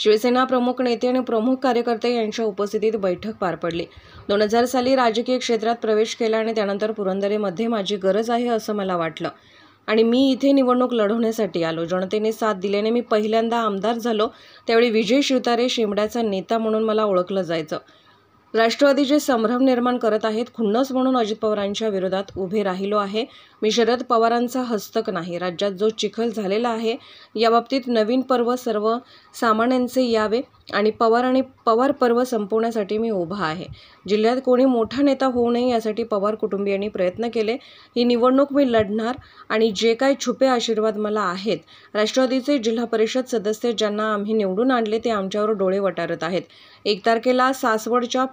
शिवसेना प्रमुख नेते आणि प्रमुख कार्यकर्ते यांच्या उपस्थितीत बैठक पार पडली। 2000 साली राजकीय क्षेत्रात प्रवेश केला आणि त्यानंतर पुरंदरेमध्ये माझी गरज आहे असं मला वाटलं आणि मी इथे निवडणूक लढवण्यासाठी आलो। जनतेने साथ दिल्याने मी पहिल्यांदा आमदार झालो। त्यावेळी विजय शिवतारे शेंबड्याचा नेता म्हणून मला ओळखलं जायचं। राष्ट्रवादीचे संभ्रम निर्माण करत आहेत। खुन्नस म्हणून अजित पवारांच्या विरोधात उभे राहिलो आहे। मी शरद पवारांचा हस्तक नाही। राज्यात जो चिखल झालेला आहे याबाबतीत नवीन पर्व सर्व सामान्यांचे यावे आणि पवार पर्व संपवण्यासाठी मी उभा आहे। जिल्ह्यात कोणी मोठा नेता होऊ नये यासाठी पवार कुटुंबियांनी प्रयत्न केले। ही निवडणूक मी लढणार आणि जे काही छुपे आशीर्वाद मला आहेत, राष्ट्रवादीचे जिल्हा परिषद सदस्य ज्यांना आम्ही निवडून आणले ते आमच्यावर डोळे वटारत आहेत। 1 तारखेला सासवडच्या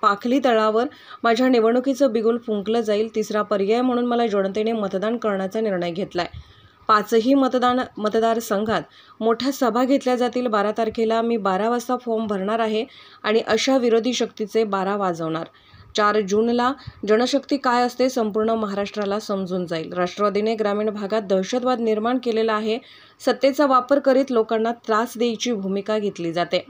पाखली तळावर माझ्या निवडणुकीचं बिगुल फुंकलं जाईल। तिसरा पर्याय म्हणून मला जनतेने मतदान करण्याचा निर्णय घेतलाय। 5ही मतदारसंघात मोठ्या सभा घेतल्या जातील। 12 तारखेला मी 12 वाजता फॉर्म भरणार आहे आणि अशा विरोधी शक्तीचे 12 वाजवणार। 4 जूनला जनशक्ती काय असते संपूर्ण महाराष्ट्राला समजून जाईल। राष्ट्रवादीने ग्रामीण भागात दहशतवाद निर्माण केलेला आहे। सत्तेचा वापर करीत लोकांना त्रास द्यायची भूमिका घेतली जाते।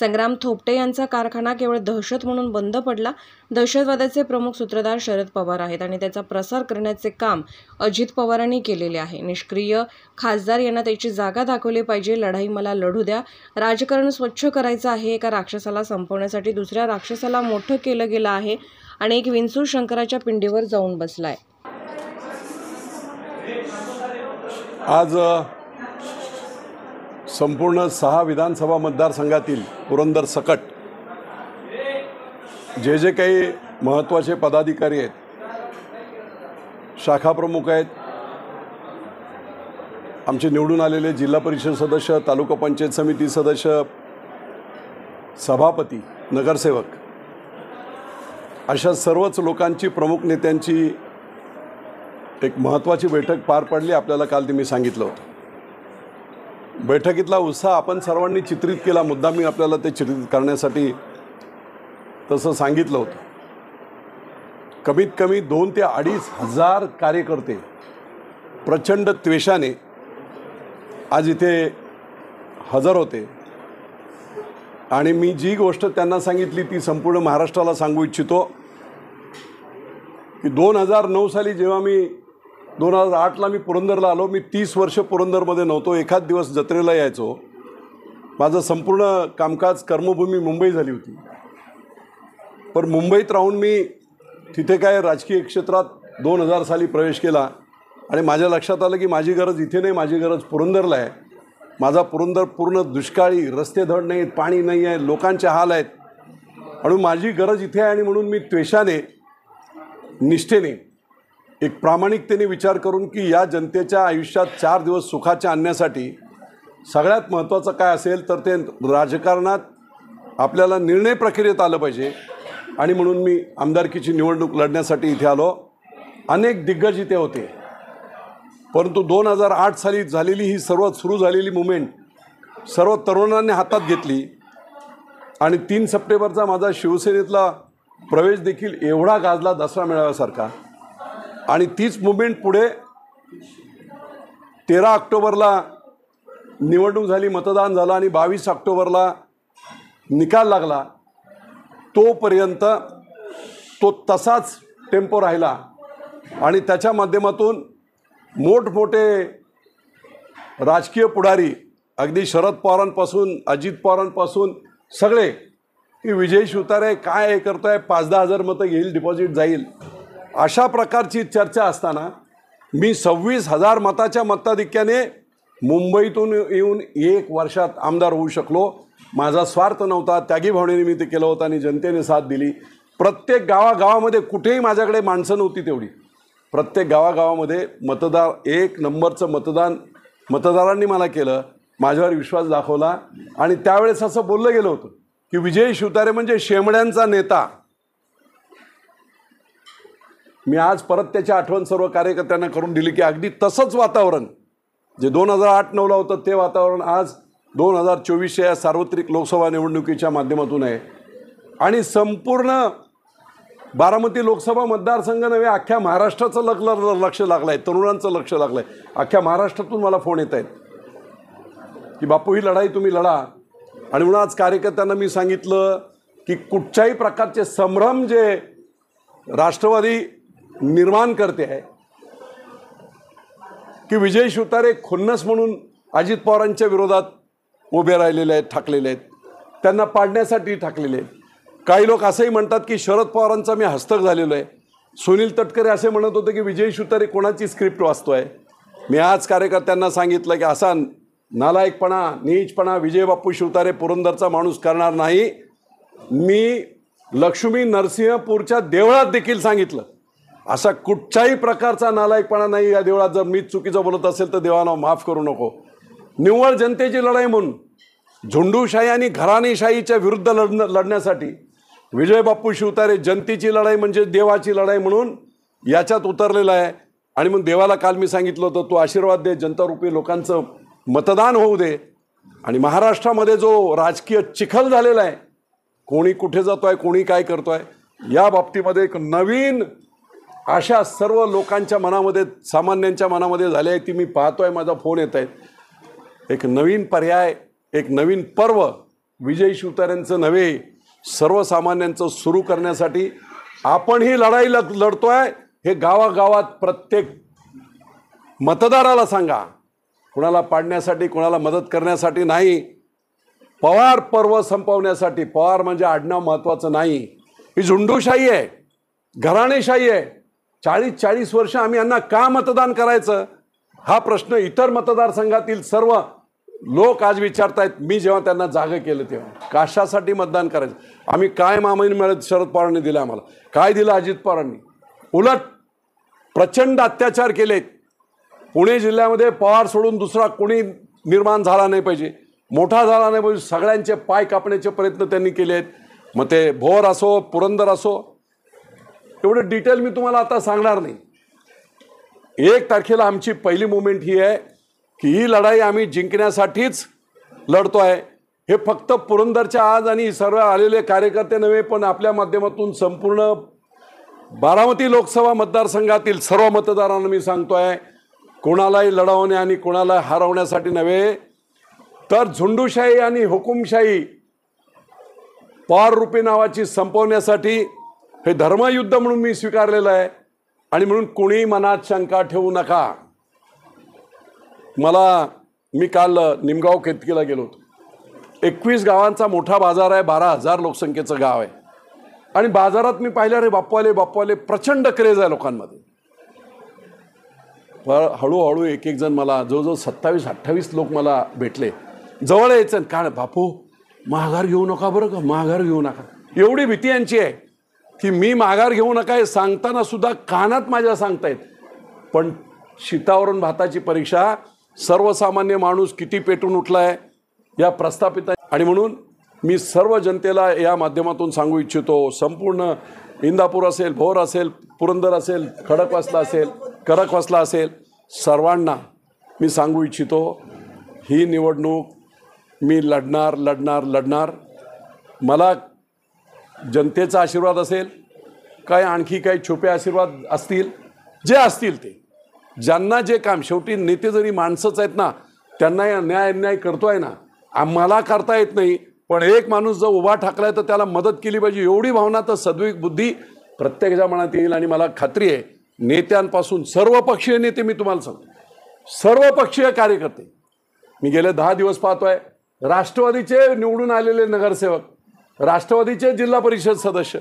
संग्राम थोपटे यांचा कारखाना केवळ दहशत म्हणून बंद पडला। दहशतवादाचे प्रमुख सूत्रधार शरद पवार आहेत आणि त्याचा प्रसार करण्याचे काम अजित पवारांनी केलेले आहे। निष्क्रिय खासदार यांना त्याची जागा दाखवली पाहिजे। लढाई मला लढू द्या। राजकारण स्वच्छ करायचं आहे। एका राक्षसाला संपवण्यासाठी दुसऱ्या राक्षसाला मोठं केलं गेलं आहे आणि एक विंचू शंकराच्या पिंडीवर जाऊन बसलाय। आज संपूर्ण 6 विधानसभा मतदारसंघातील पुरंदर सकट जे काही महत्त्वाचे पदाधिकारी आहेत, शाखा प्रमुख आहेत, आमचे निवडून आलेले जिल्हा परिषद सदस्य, तालुका पंचायत समिती सदस्य, सभापती, नगरसेवक, अशा सर्वच लोकांची, प्रमुख नेत्यांची एक महत्त्वाची बैठक पार पडली। आपल्याला काल ते मी सांगितलं होतं। बैठकीतला उत्साह आपण सर्वांनी चित्रित केला। मुद्दा मी आपल्याला ते चित्रित करण्यासाठी तसं सांगितलं होतं। कमीत कमी 2 ते 2.5 हजार कार्यकर्ते प्रचंड त्वेषाने आज इथे हजर होते आणि मी जी गोष्ट त्यांना सांगितली ती संपूर्ण महाराष्ट्राला सांगू इच्छितो की 2009 साली जेव्हा मी 2008ला मी पुरंदरला आलो। मी 30 वर्ष पुरंदरमध्ये नव्हतो। एखाद दिवस जत्रेला यायचो। माझं संपूर्ण कामकाज कर्मभूमी मुंबई झाली होती। पण मुंबईत राहून मी तिथे काय राजकीय क्षेत्रात 2000 साली प्रवेश केला आणि माझ्या लक्षात आलं की माझी गरज इथे नाही, माझी गरज पुरंदरला आहे। माझा पुरंदर पूर्ण दुष्काळी, रस्ते धड नाहीत, पाणी नाही आहे, लोकांचे हाल आहेत आणि माझी गरज इथे आहे आणि म्हणून मी त्वेषाने, निष्ठेने, एक प्रामाणिकतेने विचार करून की या जनतेच्या आयुष्यात 4 दिवस सुखाचे आणण्यासाठी सगळ्यात महत्त्वाचं काय असेल तर ते राजकारणात आपल्याला निर्णय प्रक्रियेत आलं पाहिजे आणि म्हणून मी आमदारकीची निवडणूक लढण्यासाठी इथे आलो। अनेक दिग्गज इथे होते, परंतु 2008 साली झालेली ही सुरू झालेली मुवमेंट सर्व तरुणांनी हातात घेतली आणि 3 सप्टेंबरचा माझा शिवसेनेतला प्रवेश देखील एवढा गाजला दसरा मेळाव्यासारखा आणि तीच मुवमेंट पुढे 13 ऑक्टोबरला निवडणूक झाली, मतदान झालं आणि 22 ऑक्टोबरला निकाल लागला। तोपर्यंत तो तसाच टेम्पो राहिला आणि त्याच्या माध्यमातून मोठमोठे राजकीय पुढारी, अगदी शरद पवारांपासून अजित पवारांपासून सगळे की विजय शिवतारे काय करतोय, 5-10 हजार मतं घेईल, डिपॉझिट जाईल, अशा प्रकारची चर्चा असताना मी 26,000 मताच्या मताधिक्याने मुंबईतून येऊन 1 वर्षात आमदार होऊ शकलो। माझा स्वार्थ नव्हता, त्यागी भावनेने मी ते केलं होतं आणि जनतेने साथ दिली। प्रत्येक गावागावामध्ये कुठेही माझ्याकडे माणसं नव्हती तेवढी। प्रत्येक गावागावामध्ये मतदार 1 नंबरचं मतदारांनी मला केलं, माझ्यावर विश्वास दाखवला आणि त्यावेळेस असं बोललं गेलं होतं की विजय शिवतारे म्हणजे शेंबड्यांचा नेता। मी आज परत त्याची आठवण सर्व कार्यकर्त्यांना करून दिली की अगदी तसंच वातावरण जे 2008-9ला होतं ते वातावरण आज 2024च्या या सार्वत्रिक लोकसभा निवडणुकीच्या माध्यमातून आहे आणि संपूर्ण बारामती लोकसभा मतदारसंघ नव्हे, अख्ख्या महाराष्ट्राचं लक्ष लागलं आहे, तरुणांचं लक्ष लागलं आहे। अख्ख्या महाराष्ट्रातून मला फोन येत आहेत की बापू ही लढाई तुम्ही लढा, आणि म्हणून आज कार्यकर्त्यांना मी सांगितलं की कुठच्याही प्रकारचे संभ्रम जे राष्ट्रवादी निर्माण करते आहे की विजय शिवतारे खुन्नस म्हणून अजित पवारांच्या विरोधात उभे राहिलेले आहेत, ठाकलेले आहेत, त्यांना पाडण्यासाठी ठाकलेले आहेत. काही लोक असंही म्हणतात की शरद पवारांचा मी हस्तक झालेलो आहे. सुनील तटकरे असे म्हणत होते की विजय शिवतारे कोणाची स्क्रिप्ट वाचतोय. मी आज कार्यकर्त्यांना सांगितलं की असा नालायकपणा, नीचपणा विजय बाप्पू शिवतारे पुरंदरचा माणूस करणार नाही. मी लक्ष्मी नरसिंहपूरच्या देवळात देखील सांगितलं असा कुठच्याही प्रकारचा नालायकपणा नाही या देवळात. जर मी चुकीचं बोलत असेल तर देवानं माफ करू नको. निव्वळ जनतेची लढाई म्हणून झुंडूशाही आणि घराणेशाहीच्या विरुद्ध लढण्यासाठी विजय बाप्पू शिवतारे जनतेची लढाई म्हणजे देवाची लढाई म्हणून याच्यात उतरलेला आहे. आणि मग देवाला काल मी सांगितलं होतं तू आशीर्वाद दे, जनतारूपी लोकांचं मतदान होऊ दे. आणि महाराष्ट्रामध्ये जो राजकीय चिखल झालेला आहे, कोणी कुठे जातोय, कोणी काय करतोय, या बाबतीमध्ये एक नवीन आशा सर्व लोकांच्या मनामध्ये, सामान्यांच्या मनामध्ये झाली आहे. ती मी पाहतोय, माझा फोन येत आहे. एक नवीन पर्याय, एक नवीन पर्व विजय शिवतारेंचं नव्हे, सर्वसामान्यांचं सुरू करण्यासाठी आपण ही लढाई लढतोय. हे गावागावात प्रत्येक मतदाराला सांगा. कुणाला पाडण्यासाठी, कुणाला मदत करण्यासाठी नाही, पवार पर्व संपवण्यासाठी. पवार म्हणजे आडनाव महत्त्वाचं नाही. ही झुंडूशाही आहे, घराणेशाही आहे. 40-40 वर्ष आम्ही यांना का मतदान करायचं हा प्रश्न इतर मतदारसंघातील सर्व लोक आज विचारतायत. मी जेव्हा त्यांना जागं केलं तेव्हा कशासाठी मतदान करायचं. आम्ही काय मामाईन मिळत शरद पवारांनी दिलं, आम्हाला काय दिलं अजित पवारांनी. उलट प्रचंड अत्याचार केलेत. पुणे जिल्ह्यामध्ये पवार सोडून दुसरा कोणी निर्माण झाला नाही पाहिजे, मोठा झाला नाही पाहिजे. सगळ्यांचे पाय कापण्याचे प्रयत्न त्यांनी केले आहेत. मग ते भोर असो, पुरंदर असो, एवढं डिटेल मी तुम्हाला आता सांगणार नाही. 1 तारखेला आमची पहिली मुवमेंट ही आहे की ही लढाई आम्ही जिंकण्यासाठीच लढतो आहे. हे फक्त पुरंदरच्या आज आणि सर्व आलेले कार्यकर्ते नव्हे, पण आपल्या माध्यमातून संपूर्ण बारामती लोकसभा मतदारसंघातील सर्व मतदारांना मी सांगतो आहे, कोणालाही लढवणे आणि कोणाला हरवण्यासाठी नव्हे, तर झुंडूशाही आणि हुकुमशाही पवार रूपी नावाची संपवण्यासाठी हे धर्मयुद्ध म्हणून मी स्वीकारलेलं आहे. आणि म्हणून कोणी मनात शंका ठेवू नका. मी काल निमगाव केतकीला गेलो होतो. 21 गावांचा मोठा बाजार आहे, 12,000 लोकसंख्येचं गाव आहे. आणि बाजारात मी पाहिलं रे बाप्पाले प्रचंड क्रेज आहे लोकांमध्ये. पण हळूहळू एक जण मला जवळजवळ 27-28 लोक मला भेटले. जवळ यायचं, काय बापू माघार घेऊ नका बरं का, माघार घेऊ नका. एवढी भीती यांची आहे की मी माघार घेऊ नका हे सांगताना सुद्धा कानात माझ्या सांगतायत. पण शीतावरून भाताची परीक्षा, सर्वसामान्य माणूस किती पेटून उठलाय या प्रस्थापित आहे. आणि म्हणून मी सर्व जनतेला या माध्यमातून सांगू इच्छितो, संपूर्ण इंदापूर असेल, भोर असेल, पुरंदर असेल, खडकवासला असेल, सर्वांना मी सांगू इच्छितो, ही निवडणूक मी लढणार. मला जनतेचा आशीर्वाद असेल, काय आणखी काही छुपे आशीर्वाद असतील, जे असतील ते, ज्यांना जे काम, शेवटी नेते जरी माणसंच आहेत ना, त्यांना या न्याय करतोय ना. आम्हाला करता येत नाही, पण एक माणूस जर उभा ठाकलाय तर त्याला मदत केली पाहिजे, एवढी भावना तर सद्विक बुद्धी प्रत्येकाच्या मनात येईल. आणि मला खात्री आहे नेत्यांपासून, सर्वपक्षीय नेते, मी तुम्हाला सांगतो, सर्वपक्षीय कार्यकर्ते, मी गेले 10 दिवस पाहतोय, राष्ट्रवादीचे निवडून आलेले नगरसेवक, राष्ट्रवादीचे जिल्हा परिषद सदस्य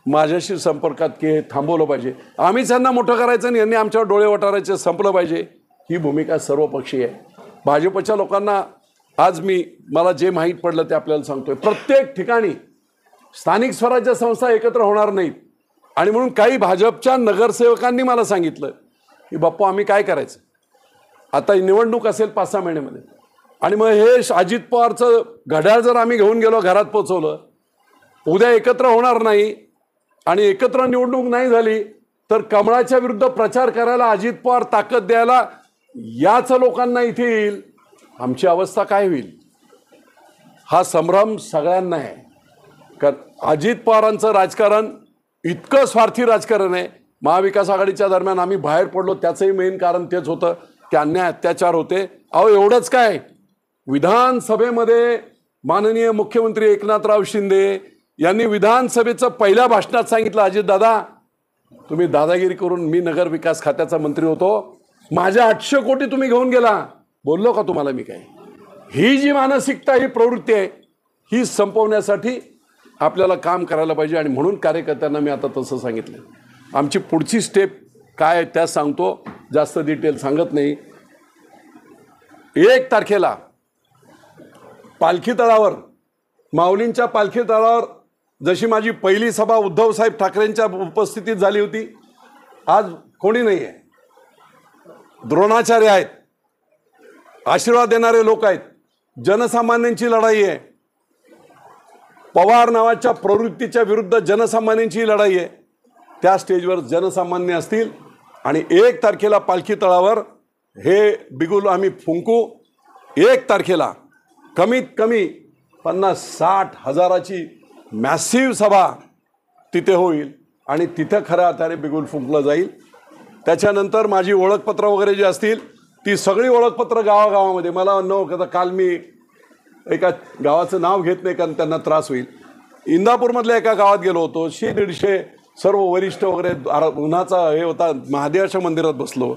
माझ्याशी संपर्कात की थांबवलं पाहिजे, आम्हीच यांना मोठं करायचं आणि यांनी आमच्यावर डोळे वटारायचे, संपलं पाहिजे. ही भूमिका सर्वपक्षीय आहे. भाजपच्या लोकांना आज मला जे माहीत पडलं ते आपल्याला सांगतोय. प्रत्येक ठिकाणी स्थानिक स्वराज्य संस्था एकत्र होणार नाहीत. आणि म्हणून काही भाजपच्या नगरसेवकांनी मला सांगितलं की बाप्पा आम्ही काय करायचं, आता निवडणूक असेल 5-6 महिन्यामध्ये, आणि मग हे अजित पवारचं घड्याळ जर आम्ही घेऊन गेलो, घरात पोचवलं, उद्या एकत्र होणार नाही आणि एकत्र निवडणूक नाही झाली तर कमळाच्या विरुद्ध प्रचार करायला अजित पवार ताकद द्यायला याच लोकांना इथे येईल, आमची अवस्था काय होईल. हा संभ्रम सगळ्यांना आहे. कारण अजित पवारांचं राजकारण इतकं स्वार्थी राजकारण आहे. महाविकास आघाडीच्या दरम्यान आम्ही बाहेर पडलो, त्याचंही मेन कारण तेच होतं की अन्याय अत्याचार होते. अहो एवढंच काय, विधानसभेमध्ये माननीय मुख्यमंत्री एकनाथराव शिंदे यांनी विधानसभेचं पहिल्या भाषणात सांगितलं, अजितदादा तुम्ही दादागिरी करून मी नगर विकास खात्याचा मंत्री होतो, माझ्या 800 कोटी तुम्ही घेऊन गेला, बोललो का तुम्हाला मी काय? ही जी मानसिकता, ही प्रवृत्ती आहे, ही संपवण्यासाठी आपल्याला काम करायला पाहिजे. आणि म्हणून कार्यकर्त्यांना मी आता तसं सांगितलं. आमची पुढची स्टेप काय आहे त्या सांगतो, जास्त डिटेल सांगत नाही. 1 तारखेला पालखी तळावर, माऊलींच्या पालखी तळावर जशी माझी पहिली सभा उद्धवसाहेब ठाकरेंच्या उपस्थितीत झाली होती, आज कोणी नाही आहे. द्रोणाचार्य आहेत, आशीर्वाद देणारे लोक आहेत, जनसामान्यांची लढाई आहे. पवार नावाच्या प्रवृत्तीच्या विरुद्ध जनसामान्यांची लढाई आहे. त्या स्टेजवर जनसामान्य असतील आणि 1 तारखेला पालखी तळावर हे बिगुल आम्ही फुंकू. 1 तारखेला कमीत कमी 50-60 हजाराची मॅसिव्ह सभा तिथे होईल आणि तिथे खऱ्या अर्थाने बिगुल फुंकलं जाईल. त्याच्यानंतर माझी ओळखपत्र वगैरे जी असतील ती सगळी ओळखपत्र गावागावामध्ये, मला न काल मी एका गावाचं नाव घेत नाही कारण त्यांना त्रास होईल, इंदापूरमधल्या एका गावात गेलो होतो. 100-150 सर्व वरिष्ठ वगैरे उन्हाचा हे होता, महादेवाच्या मंदिरात बसलो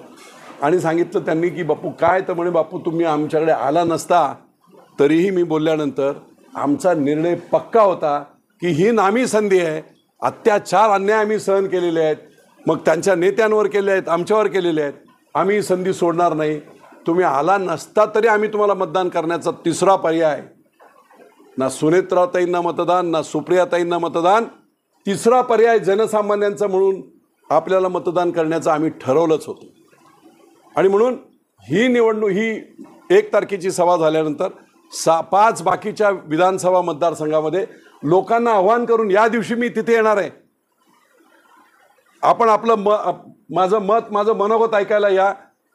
आणि सांगितलं त्यांनी की बापू काय, तर म्हणे बापू तुम्ही आमच्याकडे आला नसता तरीही मी बोलल्यानंतर आमचा निर्णय पक्का होता की ही नामी संधी आहे. अत्याचार अन्याय आम्ही सहन केलेले आहेत, मग त्यांच्या नेत्यांवर केले आहेत, आमच्यावर केलेले आहेत, आम्ही ही संधी सोडणार नाही. तुम्ही आला नसता तरी आम्ही तुम्हाला मतदान करण्याचा तिसरा पर्याय, ना सुनेत्राताईंना मतदान, ना सुप्रियाताईंना मतदान, तिसरा पर्याय जनसामान्यांचा म्हणून आपल्याला मतदान करण्याचं आम्ही ठरवलंच होतं. आणि म्हणून ही निवडणूक, ही 1 तारखेची सभा झाल्यानंतर 5 बाकीच्या विधानसभा मतदारसंघामध्ये लोकांना आव्हान करून या दिवशी मी तिथे येणार आहे. आपण आपलं माझं मनोगत ऐकायला या,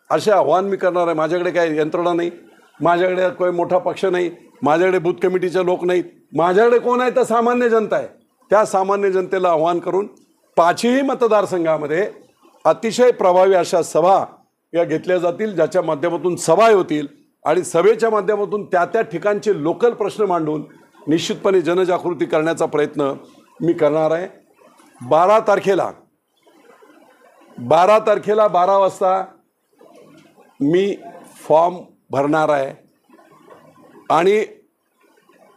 असे आव्हान मी करणार आहे. माझ्याकडे काही यंत्रणा नाही, माझ्याकडे काही मोठा पक्ष नाही, माझ्याकडे बूथ कमिटीचे लोक नाहीत, माझ्याकडे कोण आहे तर सामान्य जनता आहे. त्या सामान्य जनतेला आव्हान करून 5ही मतदारसंघामध्ये अतिशय प्रभावी अशा सभा या घेतल्या जातील, ज्याच्या माध्यमातून सभा होतील आणि सभेच्या माध्यमातून त्या ठिकाणचे लोकल प्रश्न मांडून निश्चितपणे जनजागृती करण्याचा प्रयत्न मी करणार आहे. 12 तारखेला 12 वाजता मी फॉर्म भरणार आहे आणि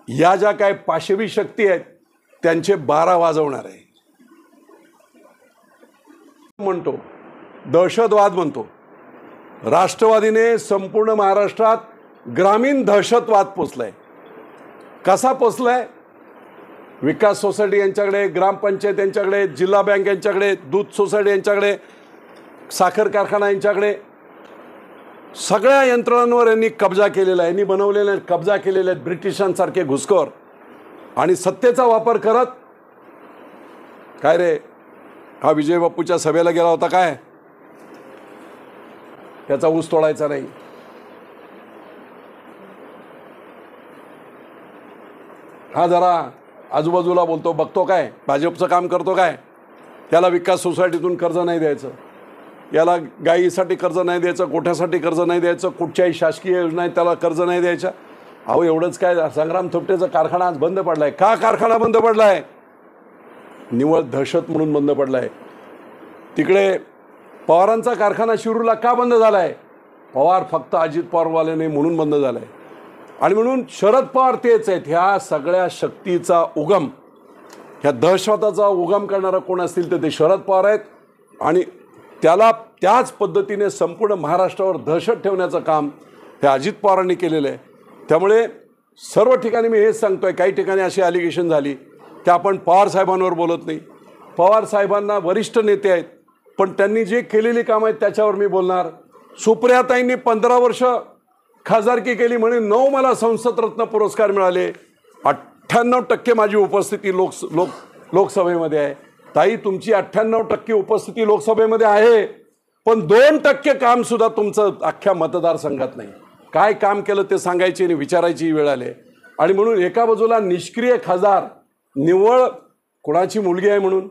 या ज्या काय पाशवी शक्ती आहेत त्यांचे 12 वाजवणार आहे. म्हणतो दहशतवाद म्हणतो, राष्ट्रवादीने संपूर्ण महाराष्ट्रात ग्रामीण दहशतवाद पोचलाय. कसा पोचलाय? विकास सोसायटी यांच्याकडे, ग्रामपंचायत यांच्याकडे, जिल्हा बँक यांच्याकडे, दूध सोसायटी यांच्याकडे, साखर कारखाना यांच्याकडे, सगळ्या यंत्रणांवर यांनी कब्जा केलेला आहे. यांनी बनवलेले कब्जा केलेले आहेत ब्रिटिशांसारखे घुसखोर. आणि सत्तेचा वापर करत, काय रे हा विजय बापूच्या सभेला गेला होता काय, त्याचा ऊस तोडायचा नाही, हा जरा आजूबाजूला बोलतो, बघतो काय, भाजपचं काम करतो काय, त्याला विकास सोसायटीतून कर्ज नाही द्यायचं, याला गायीसाठी कर्ज नाही द्यायचं, गोठ्यासाठी कर्ज नाही द्यायचं, कुठच्याही शासकीय योजना आहेत त्याला कर्ज नाही द्यायचं. अहो एवढंच काय, संग्राम थोपटेचा कारखाना आज बंद पडलाय. का कारखाना बंद पडलाय? निव्वळ दहशत म्हणून बंद पडलाय. तिकडे पवारांचा कारखाना शिरूरला का बंद झालाय? पवार फक्त अजित पवारवाले नाही म्हणून बंद झालाय. आणि म्हणून शरद पवार तेच आहेत. ह्या सगळ्या शक्तीचा उगम, ह्या दहशताचा उगम करणारा कोण असतील तर ते शरद पवार आहेत. आणि त्याला त्याच पद्धतीने संपूर्ण महाराष्ट्रावर दहशत ठेवण्याचं काम हे अजित पवारांनी केलेलं आहे. त्यामुळे सर्व ठिकाणी मी हेच सांगतोय, काही ठिकाणी अशी ॲलिगेशन झाली की आपण पवार साहेबांवर बोलत नाही. पवार साहेबांना वरिष्ठ नेते आहेत, पण त्यांनी जे केलेली कामं आहेत त्याच्यावर मी बोलणार. सुप्रियाताईंनी 15 वर्ष खासदारकी केली म्हणून 9 मला संसदरत्न पुरस्कार मिळाले. 98% माझी उपस्थिती लोकसभेमध्ये आहे. ताई तुमची 98% उपस्थिती लोकसभेमध्ये आहे, पण 2% काम सुद्धा तुमचं अख्ख्या मतदारसंघात नाही. काय काम केलं ते सांगायची आणि विचारायची वेळ आली. आणि म्हणून एका बाजूला निष्क्रिय खासदार, निव्वळ कोणाची मुलगी आहे म्हणून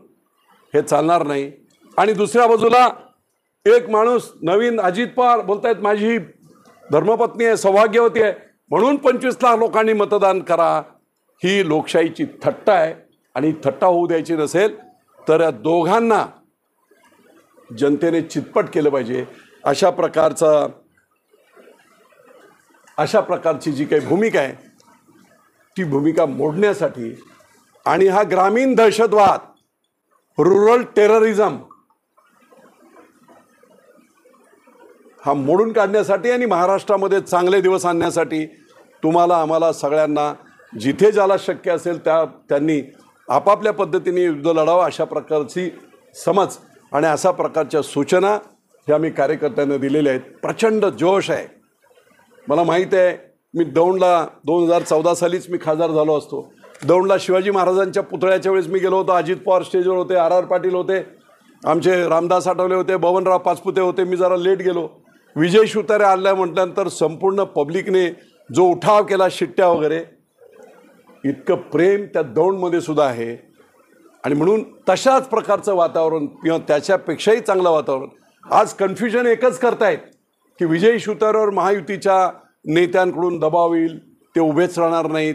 हे चालणार नाही, आणि दुसऱ्या बाजूला एक माणूस नवीन अजित पवार बोलतायत माझी धर्मपत्नी आहे, सौभाग्यवती आहे, म्हणून 25 लाख लोकांनी मतदान करा, ही लोकशाहीची थट्टा आहे. आणि थट्टा होऊ द्यायची नसेल तर या दोघांना जनतेने चितपट केलं पाहिजे. अशा प्रकारची जी काही भूमिका आहे ती भूमिका मोडण्यासाठी आणि हा ग्रामीण दहशतवाद, रुरल टेररिझम हा मोडून काढण्यासाठी आणि महाराष्ट्रामध्ये चांगले दिवस आणण्यासाठी तुम्हाला आम्हाला सगळ्यांना जिथे ज्याला शक्य असेल त्यांनी आपापल्या पद्धतीने युद्ध लढावं, अशा प्रकारची समज आणि अशा प्रकारच्या सूचना ह्या मी कार्यकर्त्यांना दिलेल्या आहेत. प्रचंड जोश आहे. मला माहीत आहे, मी दौंडला 2014 सालीच मी खासदार झालो असतो. दौंडला शिवाजी महाराजांच्या पुतळ्याच्या वेळेस मी गेलो होतो. अजित पवार स्टेजवर होते, RR पाटील होते, आमचे रामदास आठवले होते, बबनराव पाचपुते होते. मी जरा लेट गेलो. विजय शिवतारे आल्या म्हटल्यानंतर संपूर्ण पब्लिकने जो उठाव केला, शिट्ट्या वगैरे, इतकं प्रेम त्या दौंडमध्ये सुद्धा आहे. आणि म्हणून तशाच प्रकारचं वातावरण किंवा त्याच्यापेक्षाही चांगलं वातावरण आज कन्फ्युजन एकच करतायत की विजय शिवतारेवर महायुतीच्या नेत्यांकडून दबाव येईल, ते उभेच राहणार नाहीत,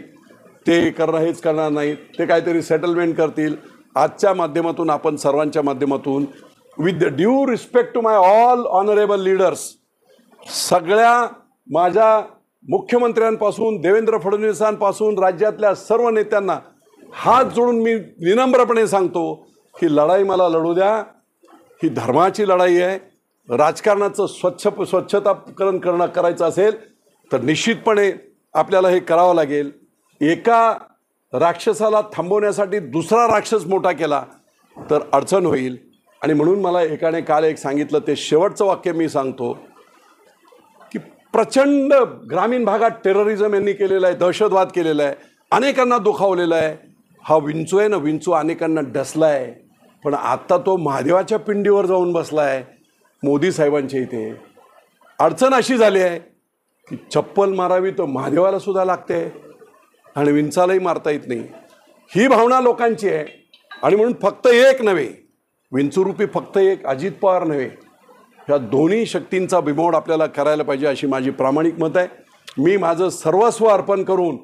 ते हेच करणार नाहीत, ते काहीतरी सेटलमेंट करतील. आजच्या माध्यमातून आपण सर्वांच्या माध्यमातून with the due respect to my all honourable leaders, सगळ्या माझ्या मुख्यमंत्र्यांपासून देवेंद्र फडणवीसांपासून राज्यातल्या सर्व नेत्यांना हात जोडून मी विनम्रपणे सांगतो की लढाई मला लढू द्या. ही धर्माची लढाई आहे. राजकारणाचं स्वच्छताकरण करायचं असेल तर निश्चितपणे आपल्याला हे करावं लागेल. एका राक्षसाला थांबवण्यासाठी दुसरा राक्षस मोठा केला तर अडचण होईल. आणि म्हणून मला एकाने काल एक सांगितलं, ते शेवटचं वाक्य मी सांगतो की प्रचंड ग्रामीण भागात टेररिझम यांनी केलेलं आहे, दहशतवाद केलेला आहे, अनेकांना दुखावलेला आहे. हा विंचू आहे ना, विंचू अनेकांना डसला आहे, पण आता तो महादेवाच्या पिंडीवर जाऊन बसला आहे मोदी साहेबांच्या इथे. अडचण अशी झाली आहे की चप्पल मारावी तर महादेवाला सुद्धा लागते आणि विंचालाही मारता येत नाही. ही भावना लोकांची आहे. आणि म्हणून फक्त एक नव्हे, विंचूरूपी फक्त एक अजित पवार नव्हे, ह्या दोन्ही शक्तींचा बिमोड आपल्याला करायला पाहिजे अशी माझी प्रामाणिक मत आहे. मी माझं सर्वस्व अर्पण करून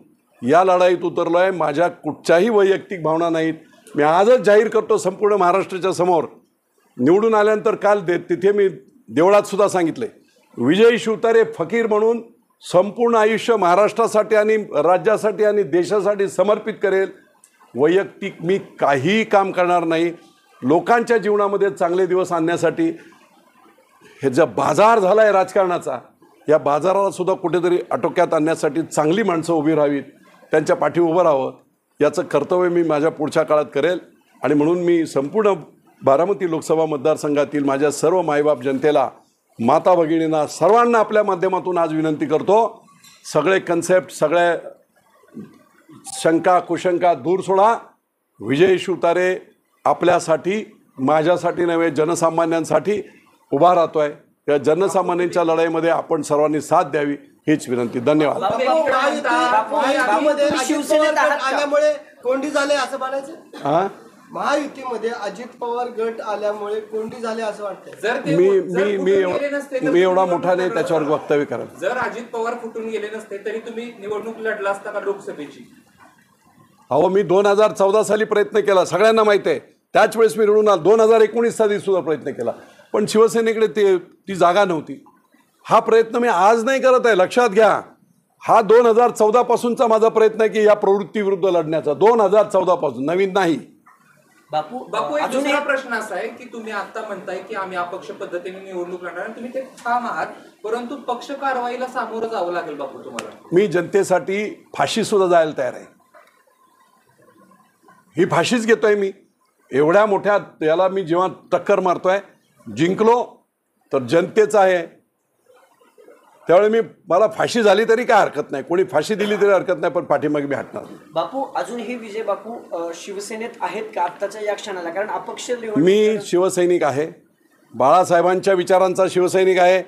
या लढाईत उतरलो आहे. माझ्या कुठच्याही वैयक्तिक भावना नाहीत. मी आजच जाहीर करतो संपूर्ण महाराष्ट्राच्या समोर, निवडून आल्यानंतर काल तिथे मी देवळात सुद्धा सांगितले, विजय शिवतारे फकीर म्हणून संपूर्ण आयुष्य महाराष्ट्रासाठी आणि राज्यासाठी आणि देशासाठी समर्पित करेल. वैयक्तिक मी काहीही काम करणार नाही. लोकांच्या जीवनामध्ये चांगले दिवस आणण्यासाठी हे जो बाजार झाला आहे राजकारणाचा, या बाजाराला सुद्धा कुठेतरी आटोक्यात आणण्यासाठी चांगली माणसं उभी राहावीत, त्यांच्या पाठीवर उभं राहावं, याचं कर्तव्य मी माझ्या पुढच्या काळात करेल. आणि म्हणून मी संपूर्ण बारामती लोकसभा मतदारसंघातील माझ्या सर्व मायबाप जनतेला, माता भगिनींना, सर्वांना आपल्या माध्यमातून आज विनंती करतो, सगळे कन्सेप्ट, सगळ्या शंका कुशंका दूर सोडा. विजय शिवतारे आपल्यासाठी, माझ्यासाठी नव्हे, जनसामान्यांसाठी उभा राहतोय. या जनसामान्यांच्या लढाईमध्ये आपण सर्वांनी साथ द्यावी हीच विनंती. धन्यवाद. आल्यामुळे कोंडी झाले असं म्हणायचं? हां, महायुतीमध्ये अजित पवार गट आल्यामुळे कोंडी झाले असं वाटतं? मी एवढा मोठा नाही त्याच्यावर वक्तव्य करेन. जर अजित पवार फुटून गेले नसते तरी तुम्ही निवडणूक लढला असता का लोकसभेची? अहो, मी 2014 साली प्रयत्न केला, सगळ्यांना माहिती आहे. त्याच वेळेस मी निवडून आलो. 2019 साली सुद्धा प्रयत्न केला, पण शिवसेनेकडे ती जागा नव्हती. हा प्रयत्न मी आज नाही करत आहे, लक्षात घ्या. हा 2014 पासूनचा माझा प्रयत्न आहे की या प्रवृत्तीविरुद्ध लढण्याचा. 2014 पासून, नवीन नाही. बापू, एक दुसरा प्रश्न असा आहे की तुम्ही आता म्हणताय की आम्ही अपक्ष पद्धतीने निवडणूक लढणार, तुम्ही ते ठाम आहात, परंतु पक्ष कारवाईला सामोरं जावं लागेल बापू तुम्हाला. मी जनतेसाठी फाशी सुद्धा जायला तयार आहे. ही फाशीच घेतोय मी. एवढ्या मोठ्या याला मी जेव्हा टक्कर मारतोय, जिंकलो तर जनतेचा आहे, त्यावेळी मला फाशी झाली तरी काय हरकत नाही, कोणी फाशी दिली तरी हरकत नाही, पण पाठीमागे मी हटणार. बापू, अजूनही विजय बापू शिवसेनेत आहेत का आत्ताच्या या क्षणाला? कारण अपक्ष मी शिवसैनिक आहे, बाळासाहेबांच्या विचारांचा शिवसैनिक आहे.